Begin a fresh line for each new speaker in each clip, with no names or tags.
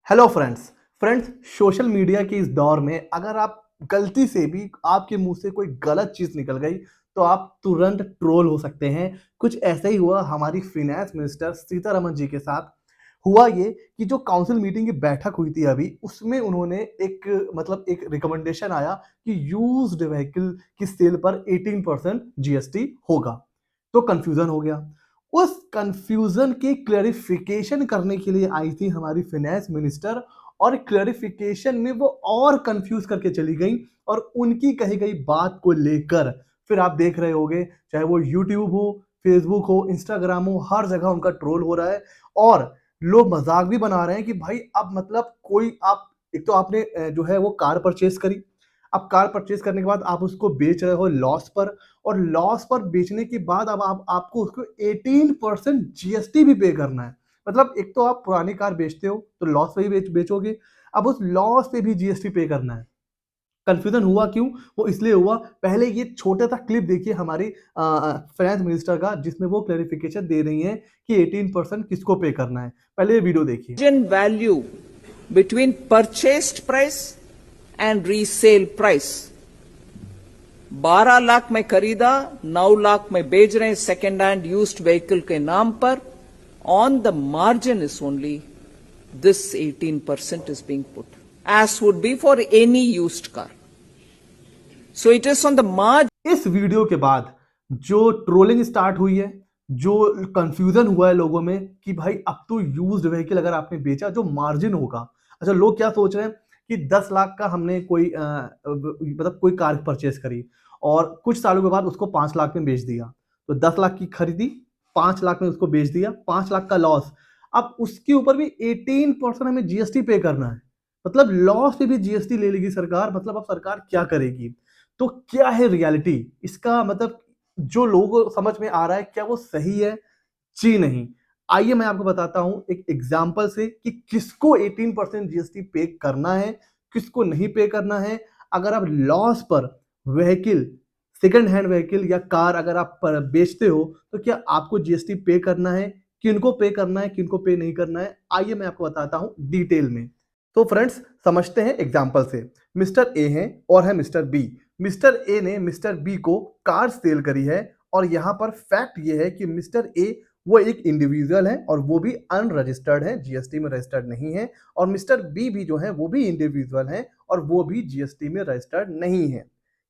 Hello friends social media के इस दौर में अगर आप गलती से भी आपके मुंह से कोई गलत चीज निकल गई तो आप तुरंत ट्रोल हो सकते हैं। कुछ ऐसा ही हुआ हमारी फिनेंस मिनिस्टर सीतारमन जी के साथ। हुआ ये कि जो काउंसिल मीटिंग की बैठक हुई थी अभी उसमें उन्होंने एक रिकमेंडेशन आया कि यूज्ड व्हीकल की सेल पर 18% जीएसटी होगा। तो कंफ्यूजन हो गया। उस कंफ्यूजन की क्लैरिफिकेशन करने के लिए आई थी हमारी फाइनेंस मिनिस्टर और क्लैरिफिकेशन में वो और कंफ्यूज करके चली गई और उनकी कही गई बात को लेकर फिर आप देख रहे होंगे चाहे वो यूट्यूब हो, फेसबुक हो, इंस्टाग्राम हो, हर जगह उनका ट्रोल हो रहा है और लोग मजाक भी बना रहे हैं कि भाई अब मतलब कोई आप एक तो आपने जो है वो कार परचेज करी। अब कार परचेज करने के बाद आप उसको बेच रहे हो लॉस पर और लॉस पर बेचने के बाद अब आपको उसको 18% जीएसटी भी पे करना है। मतलब एक तो आप पुरानी कार बेचते हो तो लॉस पे ही बेचोगे, अब उस लॉस पे भी जीएसटी पे करना है। कंफ्यूजन हुआ क्यों? वो इसलिए हुआ, पहले ये छोटा सा क्लिप देखिए हमारी फाइनेंस मिनिस्टर का जिसमें वो क्लैरिफिकेशन दे रही हैं कि 18% किसको पे करना है। पहले ये वीडियो देखिए।
Value between purchased price and resale price 12 lakh में खरीदा, 9 लाख में बेच रहे हैं सेकेंड हैंड यूज्ड व्हीकल के नाम पर। On the margin is only this 18% is being put, as would be for any used car. So it is on the margin.
इस वीडियो के बाद जो ट्रोलिंग स्टार्ट हुई है, जो कंफ्यूजन हुआ है लोगों में कि भाई अब तो यूज्ड व्हीकल अगर आपने बेचा जो मार्जिन होगा। अच्छा, लोग क्या सोच रहे हैं कि 10 लाख का हमने कोई मतलब कोई कार परचेस करी और कुछ सालों के बाद उसको 5 लाख में बेच दिया, तो 10 लाख की खरीदी 5 लाख में उसको बेच दिया, 5 लाख का लॉस। अब उसके ऊपर भी 18% हमें जीएसटी पे करना है। मतलब लॉस पे भी जीएसटी ले लेगी सरकार। मतलब अब सरकार क्या करेगी? तो क्या है रियलिटी इसका? मतलब जो लोगों को समझ में आ रहा है क्या वो सही है जी नहीं? आइए मैं आपको बताता हूं एक एग्जांपल से कि किसको 18% जीएसटी पे करना है, किसको नहीं पे करना है। अगर आप लॉस पर व्हीकल, सेकंड हैंड व्हीकल या कार अगर आप बेचते हो तो क्या आपको जीएसटी पे करना है, किनको पे करना है, किनको पे नहीं करना है, आइए मैं आपको बताता हूं डिटेल में। तो फ्रेंड्स समझते हैं एग्जांपल से। मिस्टर ए हैं और है मिस्टर बी। मिस्टर ए ने मिस्टर बी को कार सेल करी है और यहां पर फैक्ट ये है कि मिस्टर ए वो एक इंडिविजुअल है और वो भी अनरजिस्टर्ड है, जीएसटी में रजिस्टर्ड नहीं है। और मिस्टर बी भी जो है वो भी इंडिविजुअल है और वो भी जीएसटी में रजिस्टर्ड नहीं है।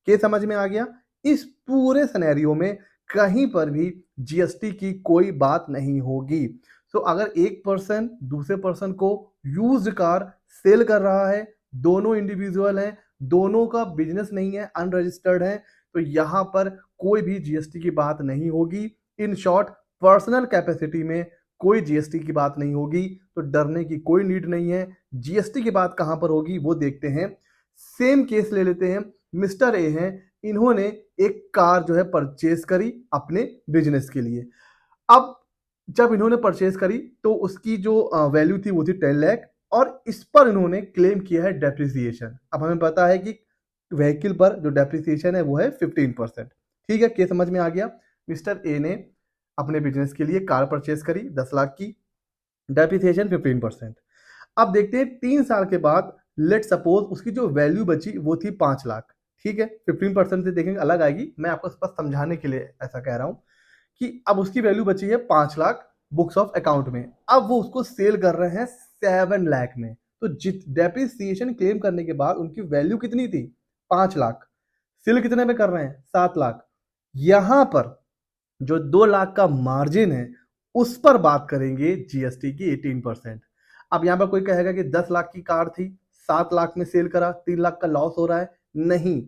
क्या समझ में आ गया? इस पूरे सिनेरियो में कहीं पर भी जीएसटी की कोई बात नहीं होगी। तो अगर एक पर्सन दूसरे पर्सन को यूज्ड कार सेल कर रहा है, दोनों इंडिविजुअल हैं, दोनों का बिजनेस नहीं है, अनरजिस्टर्ड है, तो यहां पर कोई भी जीएसटी की बात नहीं होगी। इन शॉर्ट पर्सनल कैपेसिटी में कोई जीएसटी की बात नहीं होगी, तो डरने की कोई नीड नहीं है। जीएसटी की बात कहां पर होगी वो देखते हैं। सेम केस ले लेते हैं। मिस्टर ए हैं, इन्होंने एक कार जो है परचेज करी अपने बिजनेस के लिए। अब जब इन्होंने परचेज करी तो उसकी जो वैल्यू थी वो थी 10 लाख और इस पर इन्होंने क्लेम किया है डेप्रिसिएशन। अब हमें पता है कि व्हीकल पर जो डेप्रिसिएशन है वो है 15%। ठीक है, क्या समझ में आ गया? मिस्टर ए ने अपने बिजनेस के लिए कार परचेज करी 10 लाख की, डेप्रिसिएशन 15%। अब देखते हैं 3 साल के बाद लेट सपोज उसकी जो वैल्यू बची वो थी 5 लाख। ठीक है, 15% से देखेंगे अलग आएगी, मैं आपको बस समझाने के लिए ऐसा कह रहा हूं कि अब उसकी वैल्यू बची है 5 लाख बुक्स ऑफ अकाउंट में। अब वो उसको सेल कर रहे हैं 7 लाख में। तो डेप्रिसिएशन क्लेम करने के बाद उनकी वैल्यू कितनी थी? 5 लाख। सेल कितने में कर रहे हैं? 7 लाख। यहां पर जो 2 लाख का मार्जिन है उस पर बात करेंगे जीएसटी की 18%। अब यहां पर कोई कहेगा कि 10 लाख की कार थी, 7 लाख में सेल करा, 3 लाख का लॉस हो रहा है। नहीं,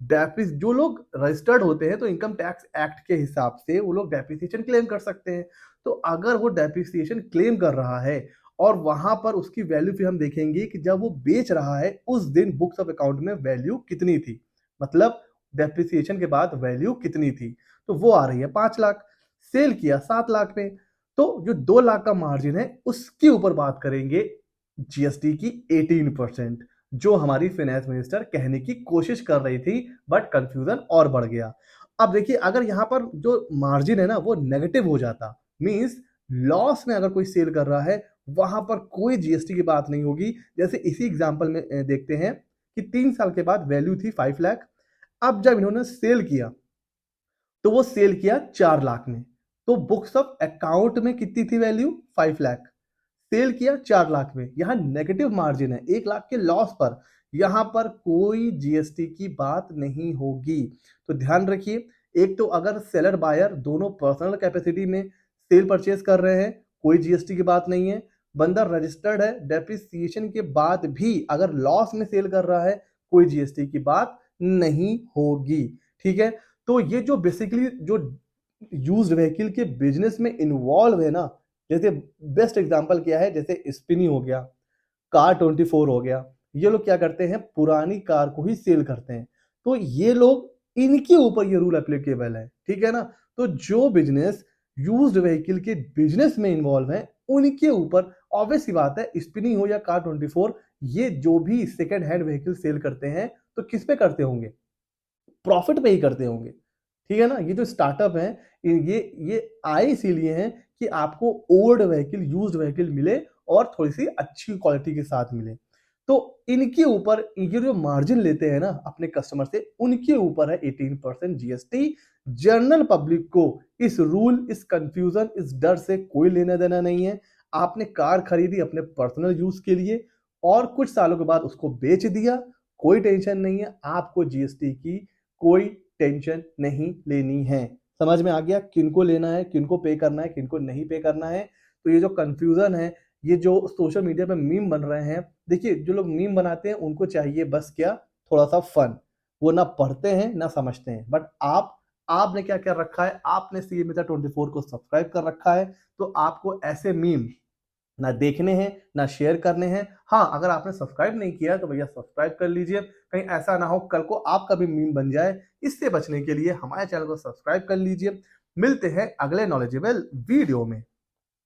जो लोग रजिस्टर्ड होते हैं तो इनकम टैक्स एक्ट के हिसाब से वो लोग डेप्रिसिएशन क्लेम कर सकते हैं। तो अगर वो डेप्रिसिएशन क्लेम कर रहा है और वहां पर उसकी वैल्यू फिर हम देखेंगे कि जब वो बेच रहा है उस दिन बुक्स ऑफ अकाउंट में वैल्यू कितनी थी, मतलब डेप्रिसिएशन के बाद वैल्यू कितनी थी, तो वो आ रही है 5 लाख। सेल किया 7 लाख में, तो जो 2 लाख का मार्जिन है उसके ऊपर बात करेंगे जीएसटी की 18%, जो हमारी फाइनेंस मिनिस्टर कहने की कोशिश कर रही थी, बट कंफ्यूजन और बढ़ गया। अब देखिए अगर यहां पर जो मार्जिन है ना वो नेगेटिव हो जाता, मींस लॉस में अगर कोई सेल कर रहा है वहां पर कोई जीएसटी की बात नहीं होगी। जैसे इसी एग्जांपल में देखते हैं कि 3 साल के बाद वैल्यू थी 5 लाख। अब जब इन्होंने सेल किया तो वो सेल किया 4 लाख में, तो बुक्स ऑफ अकाउंट में कितनी थी वैल्यू? 5 लाख। सेल किया 4 लाख में, यहां नेगेटिव मार्जिन है 1 लाख के लॉस पर, यहां पर कोई जीएसटी की बात नहीं होगी। तो ध्यान रखिए, एक तो अगर सेलर बायर दोनों पर्सनल कैपेसिटी में सेल परचेज कर रहे हैं, कोई जीएसटी की बात नहीं है। बंदा रजिस्टर्ड है, डेप्रिसिएशन के बाद भी अगर लॉस में सेल कर रहा है, कोई जीएसटी की बात नहीं होगी। ठीक है, तो ये जो बेसिकली जो यूज्ड व्हीकल के बिजनेस में इन्वॉल्व है ना, जैसे बेस्ट एग्जांपल क्या है, जैसे स्पिनी हो गया, कार24 हो गया, ये लोग क्या करते हैं, पुरानी कार को ही सेल करते हैं। तो ये लोग, इनके ऊपर ये रूल एप्लीकेबल है। ठीक है ना, तो जो बिजनेस यूज्ड व्हीकल के बिजनेस में इन्वॉल्व है, उनके ऊपर ऑब्वियस सी बात है, स्पिनी हो या कार24, ये जो भी सेकेंड हैंड व्हीकल सेल करते हैं तो किस पे करते होंगे? प्रॉफिट पे ही करते होंगे। ठीक है ना, ये जो स्टार्टअप है, ये आए इसीलिए हैं कि आपको ओल्ड व्हीकल, यूज्ड व्हीकल मिले और थोड़ी सी अच्छी क्वालिटी के साथ मिले। तो इनके ऊपर ये जो मार्जिन लेते हैं ना अपने कस्टमर से, उनके ऊपर है 18% जीएसटी। जनरल पब्लिक को इस रूल, इस कंफ्यूजन, इस डर से कोई लेना देना नहीं है। आपने कार खरीदी अपने पर्सनल यूज के लिए और कुछ सालों के बाद उसको बेच दिया, कोई टेंशन नहीं है, आपको जीएसटी की कोई टेंशन नहीं लेनी है। समझ में आ गया किनको लेना है, किनको पे करना है, किनको नहीं पे करना है। तो ये जो कंफ्यूजन है, ये जो सोशल मीडिया पे मीम बन रहे हैं, देखिए जो लोग मीम बनाते हैं उनको चाहिए बस क्या, थोड़ा सा फन। वो ना पढ़ते हैं ना समझते हैं। बट आपने क्या कर रखा है, आपने सीए मित्र 24 को सब्सक्राइब कर रखा है, तो आपको ऐसे मीम ना देखने हैं ना शेयर करने हैं। हाँ, अगर आपने सब्सक्राइब नहीं किया तो भैया सब्सक्राइब कर लीजिए, कहीं ऐसा ना हो कल को आपका भी मीम बन जाए। इससे बचने के लिए हमारे चैनल को सब्सक्राइब कर लीजिए। मिलते हैं अगले नॉलेजेबल वीडियो में।